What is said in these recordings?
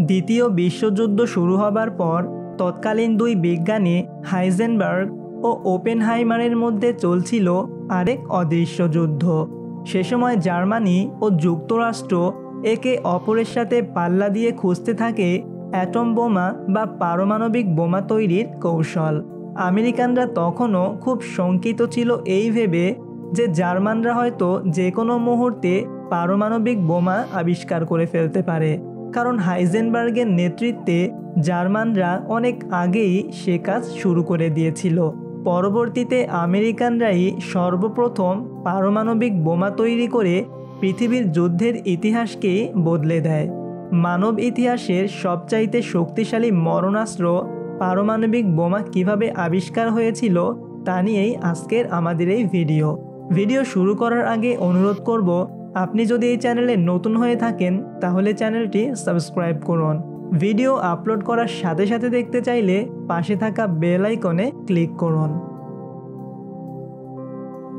দ্বিতীয় বিশ্বযুদ্ধ শুরু হবার পর তৎকালীন দুই বিজ্ঞানী হাইজেনবার্গ ও ওপেনহাইমারের মধ্যে চলছিল আরেক অদৃশ্য যুদ্ধ। সে সময় জার্মানি ও যুক্তরাষ্ট্র একে অপরের সাথে পাল্লা দিয়ে খুঁজতে থাকে অ্যাটম বোমা বা পারমাণবিক বোমা তৈরির কৌশল। আমেরিকানরা তখনও খুব শঙ্কিত ছিল এই ভেবে যে জার্মানরা হয়তো যে কোনো মুহূর্তে পারমাণবিক বোমা আবিষ্কার করে ফেলতে পারে, কারণ হাইজেনবার্গের নেতৃত্বে জার্মানরা অনেক আগেই সে কাজ শুরু করে দিয়েছিল। পরবর্তীতে আমেরিকানরাই সর্বপ্রথম পারমাণবিক বোমা তৈরি করে পৃথিবীর যুদ্ধের ইতিহাসকে বদলে দেয়। মানব ইতিহাসের সবচাইতে শক্তিশালী মরণাস্ত্র পারমাণবিক বোমা কিভাবে আবিষ্কার হয়েছিল তা নিয়েই আজকের আমাদের এই ভিডিও শুরু করার আগে অনুরোধ করব, আপনি যদি এই চ্যানেলে নতুন হয়ে থাকেন তাহলে চ্যানেলটি সাবস্ক্রাইব করুন। ভিডিও আপলোড করার সাথে সাথে দেখতে চাইলে পাশে থাকা বেল আইকনে ক্লিক করুন।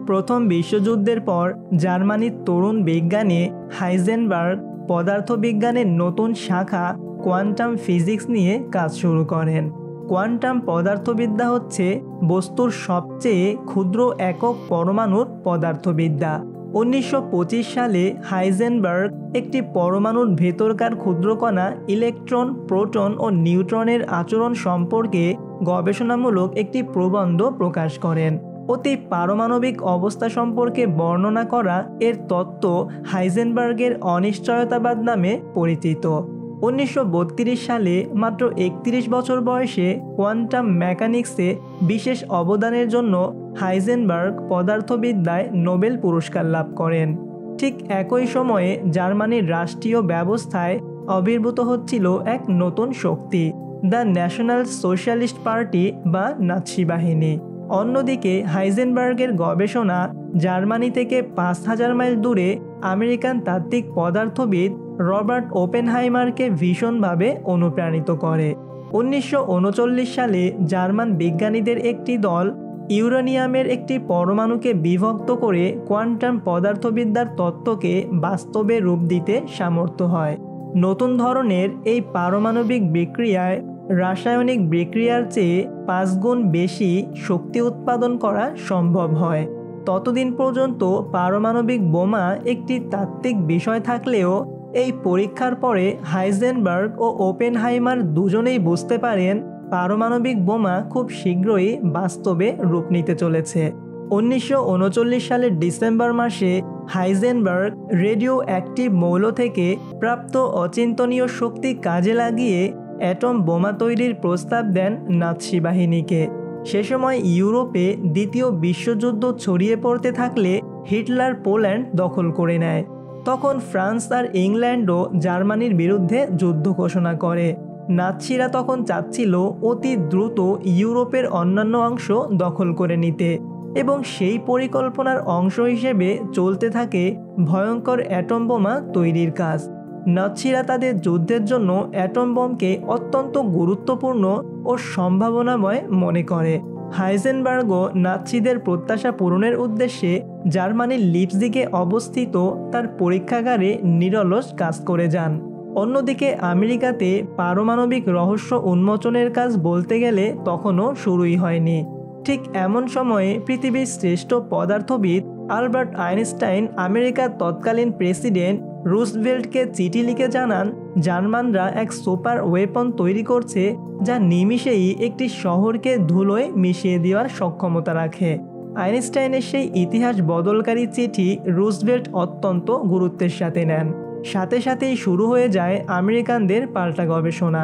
প্রথম বিশ্বযুদ্ধের পর জার্মানির তরুণ বিজ্ঞানী হাইজেনবার্গ পদার্থবিজ্ঞানের নতুন শাখা কোয়ান্টাম ফিজিক্স নিয়ে কাজ শুরু করেন। কোয়ান্টাম পদার্থবিদ্যা হচ্ছে বস্তুর সবচেয়ে ক্ষুদ্র একক পরমাণুর পদার্থবিদ্যা। 1925 সালে হাইজেনবার্গ একটি পরমাণুর ভেতরকার ক্ষুদ্রকণা ইলেকট্রন, প্রোটন ও নিউট্রনের আচরণ সম্পর্কে গবেষণামূলক একটি প্রবন্ধ প্রকাশ করেন। অতি পারমাণবিক অবস্থা সম্পর্কে বর্ণনা করা এর তত্ত্ব হাইজেনবার্গের অনিশ্চয়তাবাদ নামে পরিচিত। 1932 সালে মাত্র 31 বছর বয়সে কোয়ান্টাম মেকানিক্সে বিশেষ অবদানের জন্য হাইজেনবার্গ পদার্থবিদ্যায় নোবেল পুরস্কার লাভ করেন। ঠিক একই সময়ে জার্মানির রাষ্ট্রীয় ব্যবস্থায় আবির্ভূত হচ্ছিল এক নতুন শক্তি, দ্য ন্যাশনাল সোশ্যালিস্ট পার্টি বা নাৎসি বাহিনী। অন্যদিকে হাইজেনবার্গের গবেষণা জার্মানি থেকে 5000 মাইল দূরে আমেরিকান তাত্ত্বিক পদার্থবিদ রবার্ট ওপেনহাইমারকে ভীষণভাবে অনুপ্রাণিত করে। 1939 সালে জার্মান বিজ্ঞানীদের একটি দল ইউরেনিয়ামের একটি পরমাণুকে বিভক্ত করে কোয়ান্টাম পদার্থবিদ্যার তত্ত্বকে বাস্তবে রূপ দিতে সামর্থ্য হয়। নতুন ধরনের এই পারমাণবিক বিক্রিয়ায় রাসায়নিক বিক্রিয়ার চেয়ে 5 গুণ বেশি শক্তি উৎপাদন করা সম্ভব হয়। ততদিন পর্যন্ত পারমাণবিক বোমা একটি তাত্ত্বিক বিষয় থাকলেও এই পরীক্ষার পরে হাইজেনবার্গ ও ওপেনহাইমার দুজনেই বুঝতে পারেন পারমাণবিক বোমা খুব শীঘ্রই বাস্তবে রূপ নিতে চলেছে। 1939 সালের ডিসেম্বর মাসে হাইজেনবার্গ রেডিও অ্যাক্টিভ মৌল থেকে প্রাপ্ত অচিন্তনীয় শক্তি কাজে লাগিয়ে অ্যাটম বোমা তৈরির প্রস্তাব দেন নাৎসি বাহিনীকে। সে সময় ইউরোপে দ্বিতীয় বিশ্বযুদ্ধ ছড়িয়ে পড়তে থাকলে হিটলার পোল্যান্ড দখল করে নেয়। তখন ফ্রান্স আর ইংল্যান্ডও জার্মানির বিরুদ্ধে যুদ্ধ ঘোষণা করে। নাৎসিরা তখন চাচ্ছিল অতি দ্রুত ইউরোপের অন্যান্য অংশ দখল করে নিতে, এবং সেই পরিকল্পনার অংশ হিসেবে চলতে থাকে ভয়ঙ্কর অ্যাটম বোমা তৈরির কাজ। নাৎসিরা তাদের যুদ্ধের জন্য অ্যাটম বোমকে অত্যন্ত গুরুত্বপূর্ণ ও সম্ভাবনাময় মনে করে। হাইজেনবার্গও নাৎসিদের প্রত্যাশা পূরণের উদ্দেশ্যে জার্মানির লিপজিগে অবস্থিত তার পরীক্ষাগারে নিরলস কাজ করে যান। অন্যদিকে আমেরিকাতে পারমাণবিক রহস্য উন্মোচনের কাজ বলতে গেলে তখনও শুরুই হয়নি। ঠিক এমন সময়ে পৃথিবীর শ্রেষ্ঠ পদার্থবিদ আলবার্ট আইনস্টাইন আমেরিকার তৎকালীন প্রেসিডেন্ট রুজভেল্টকে চিঠি লিখে জানান জার্মানরা এক সুপার ওয়েপন তৈরি করছে যা নিমিষেই একটি শহরকে ধুলোয় মিশিয়ে দেওয়ার সক্ষমতা রাখে। আইনস্টাইনের সেই ইতিহাস বদলকারী চিঠি রুজভেল্ট অত্যন্ত গুরুত্বের সাথে নেন। সাথে সাথেই শুরু হয়ে যায় আমেরিকানদের পাল্টা গবেষণা।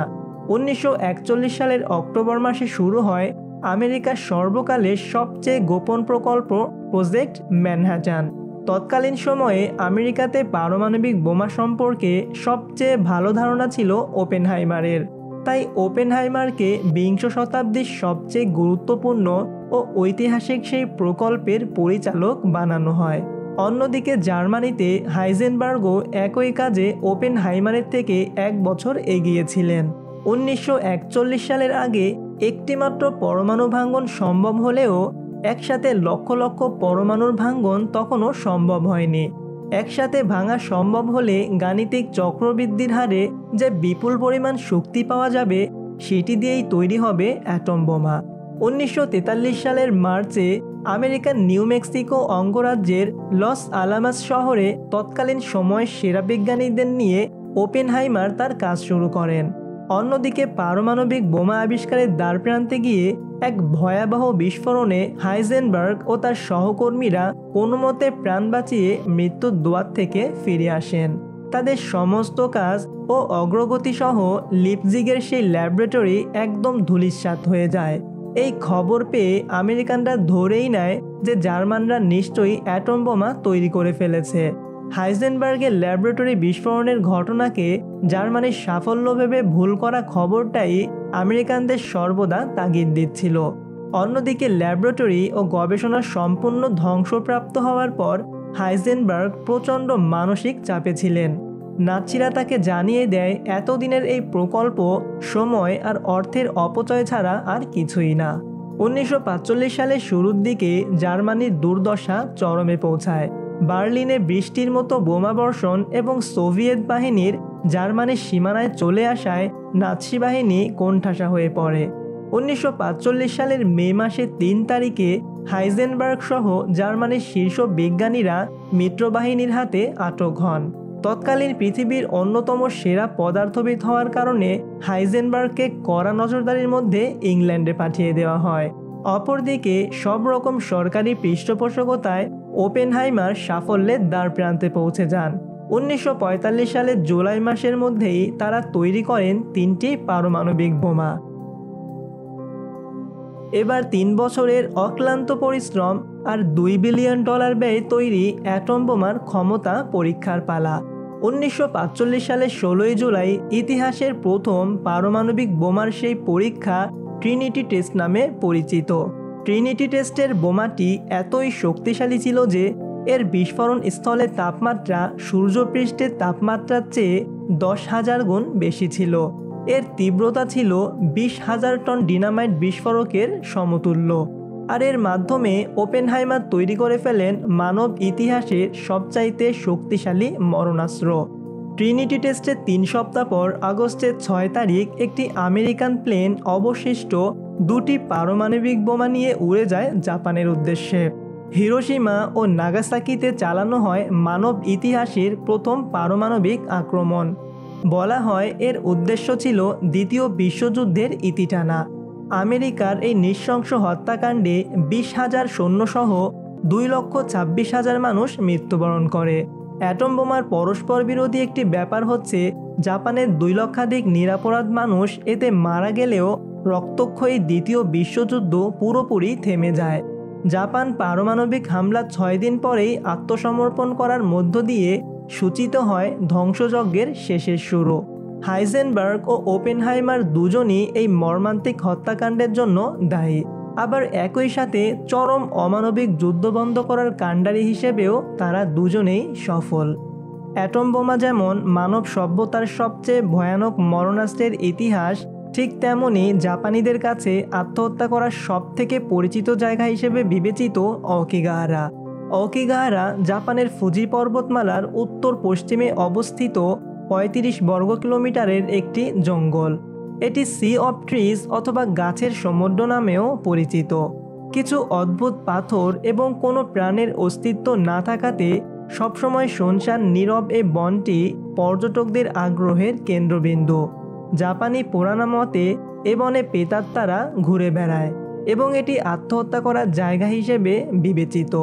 1941 সালের অক্টোবর মাসে শুরু হয় আমেরিকার সর্বকালের সবচেয়ে গোপন প্রকল্প প্রজেক্ট ম্যানহাটান। তৎকালীন সময়ে আমেরিকাতে পারমাণবিক বোমা সম্পর্কে সবচেয়ে ভালো ধারণা ছিল ওপেনহাইমারের। তাই ওপেনহাইমারকে বিংশ শতাব্দীর সবচেয়ে গুরুত্বপূর্ণ ও ঐতিহাসিক সেই প্রকল্পের পরিচালক বানানো হয়। অন্যদিকে জার্মানিতে হাইজেনবার্গও একই কাজে ওপেনহাইমারের থেকে 1 বছর এগিয়ে ছিলেন। 1941 সালের আগে একটিমাত্র পরমাণু ভাঙ্গন সম্ভব হলেও একসাথে লক্ষ লক্ষ পরমাণুর ভাঙ্গন তখনও সম্ভব হয়নি। একসাথে ভাঙা সম্ভব হলে গাণিতিক চক্রবৃদ্ধির হারে যে বিপুল পরিমাণ শক্তি পাওয়া যাবে সেটি দিয়েই তৈরি হবে অ্যাটম বোমা। 1943 সালের মার্চে আমেরিকার নিউ মেক্সিকো অঙ্গরাজ্যের লস আলামাস শহরে তৎকালীন সময়ের সেরা বিজ্ঞানীদের নিয়ে ওপেনহাইমার তার কাজ শুরু করেন। অন্যদিকে পারমাণবিক বোমা আবিষ্কারের দ্বারপ্রান্তে গিয়ে এক ভয়াবহ বিস্ফোরণে হাইজেনবার্গ ও তার সহকর্মীরা কোনোমতে প্রাণ বাঁচিয়ে মৃত্যুর দুয়ার থেকে ফিরে আসেন। তাদের সমস্ত কাজ ও অগ্রগতি সহ লিপজিগের সেই ল্যাবরেটরি একদম ধূলিসাৎ হয়ে যায়। এই খবর পেয়ে আমেরিকানরা ধরেই নেয় যে জার্মানরা নিশ্চয়ই অ্যাটম বোমা তৈরি করে ফেলেছে। হাইজেনবার্গের ল্যাবরেটরি বিস্ফোরণের ঘটনাকে জার্মানির সাফল্য ভেবে ভুল করা খবরটাই আমেরিকানদের সর্বদা তাগিদ দিচ্ছিল। অন্যদিকে ল্যাবরেটরি ও গবেষণা সম্পূর্ণ ধ্বংসপ্রাপ্ত হওয়ার পর হাইজেনবার্গ প্রচণ্ড মানসিক চাপে ছিলেন। নাৎসিরা তাকে জানিয়ে দেয় এতদিনের এই প্রকল্প সময় আর অর্থের অপচয় ছাড়া আর কিছুই না। 1945 সালের শুরুর দিকে জার্মানির দুর্দশা চরমে পৌঁছায়। বার্লিনে বৃষ্টির মতো বোমাবর্ষণ এবং সোভিয়েত বাহিনীর জার্মানির সীমানায় চলে আসায় নাৎসি বাহিনী কোণঠাসা হয়ে পড়ে। 1945 সালের মে মাসের 3 তারিখে হাইজেনবার্গ সহ জার্মানির শীর্ষ বিজ্ঞানীরা মিত্রবাহিনীর হাতে আটক হন। তৎকালীন পৃথিবীর অন্যতম সেরা পদার্থবিদ হওয়ার কারণে হাইজেনবার্গকে কড়া নজরদারির মধ্যে ইংল্যান্ডে পাঠিয়ে দেওয়া হয়। অপরদিকে সব রকম সরকারি পৃষ্ঠপোষকতায় ওপেনহাইমার সাফল্যের দ্বারপ্রান্তে পৌঁছে যান। 1945 সালের জুলাই মাসের মধ্যেই তারা তৈরি করেন 3টি পারমাণবিক বোমা। এবার 3 বছরের অক্লান্ত পরিশ্রম আর $2 বিলিয়ন ব্যয়ে তৈরি অ্যাটম বোমার ক্ষমতা পরীক্ষার পালা। 1945 সালের 16 জুলাই ইতিহাসের প্রথম পারমাণবিক বোমার সেই পরীক্ষা ট্রিনিটি টেস্ট নামে পরিচিত। ট্রিনিটি টেস্টের বোমাটি এতই শক্তিশালী ছিল যে এর বিস্ফোরণ স্থলের তাপমাত্রা সূর্যপৃষ্ঠের তাপমাত্রার চেয়ে 10,000 গুণ বেশি ছিল। এর তীব্রতা ছিল 20,000 টন ডিনামাইট বিস্ফোরকের সমতুল্য। আর এর মাধ্যমে ওপেনহাইমার তৈরি করে ফেলেন মানব ইতিহাসের সবচাইতে শক্তিশালী মরণাস্ত্র। ট্রিনিটি টেস্টের 3 সপ্তাহ পর আগস্টের 6 তারিখ একটি আমেরিকান প্লেন অবশিষ্ট 2টি পারমাণবিক বোমা নিয়ে উড়ে যায় জাপানের উদ্দেশ্যে। হিরোশিমা ও নাগাসাকিতে চালানো হয় মানব ইতিহাসের প্রথম পারমাণবিক আক্রমণ। বলা হয় এর উদ্দেশ্য ছিল দ্বিতীয় বিশ্বযুদ্ধের ইতি টানা। আমেরিকার এই নৃশংস হত্যাকাণ্ডে 20,000 সৈন্যসহ 2,26,000 মানুষ মৃত্যুবরণ করে। অ্যাটম বোমার পরস্পর বিরোধী একটি ব্যাপার হচ্ছে জাপানের 2 লক্ষাধিক নিরপরাধ মানুষ এতে মারা গেলেও রক্তক্ষয়ী দ্বিতীয় বিশ্বযুদ্ধ পুরোপুরি থেমে যায়। জাপান পারমাণবিক হামলার 6 দিন পরেই আত্মসমর্পণ করার মধ্য দিয়ে সূচিত হয় ধ্বংসযজ্ঞের শেষের শুরু। হাইজেনবার্গ ও ওপেনহাইমার দুজনই এই মর্মান্তিক হত্যাকাণ্ডের জন্য দায়ী। আবার একই সাথে চরম অমানবিক যুদ্ধ বন্ধ করার কাণ্ডারি হিসেবেও তারা দুজনেই সফল। অ্যাটম বোমা যেমন মানব সভ্যতার সবচেয়ে ভয়ানক মরণাস্ত্রের ইতিহাস, ঠিক তেমনই জাপানিদের কাছে আত্মহত্যা করার সবথেকে পরিচিত জায়গা হিসেবে বিবেচিত অকিগাহারা। অকিগাহারা জাপানের ফুজি পর্বতমালার উত্তর পশ্চিমে অবস্থিত 35 বর্গ কিলোমিটারের একটি জঙ্গল। এটি সি অফ ট্রিজ অথবা গাছের সমুদ্র নামেও পরিচিত। কিছু অদ্ভুত পাথর এবং কোনো প্রাণের অস্তিত্ব না থাকাতে সবসময় শুনশান নীরব এই বনটি পর্যটকদের আগ্রহের কেন্দ্রবিন্দু। জাপানি পুরাণ মতে এ বনে প্রেতাত্মারা ঘুরে বেড়ায় এবং এটি আত্মহত্যা করার জায়গা হিসেবে বিবেচিত।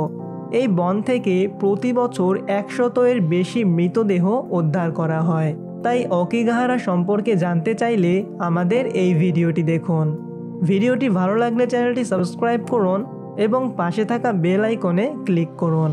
এই বন থেকে প্রতি বছর 100-এর বেশি মৃতদেহ উদ্ধার করা হয়। তাই অকিগাহারা সম্পর্কে জানতে চাইলে আমাদের এই ভিডিওটি দেখুন। ভিডিওটি ভালো লাগলে চ্যানেলটি সাবস্ক্রাইব করুন এবং পাশে থাকা বেল আইকনে ক্লিক করুন।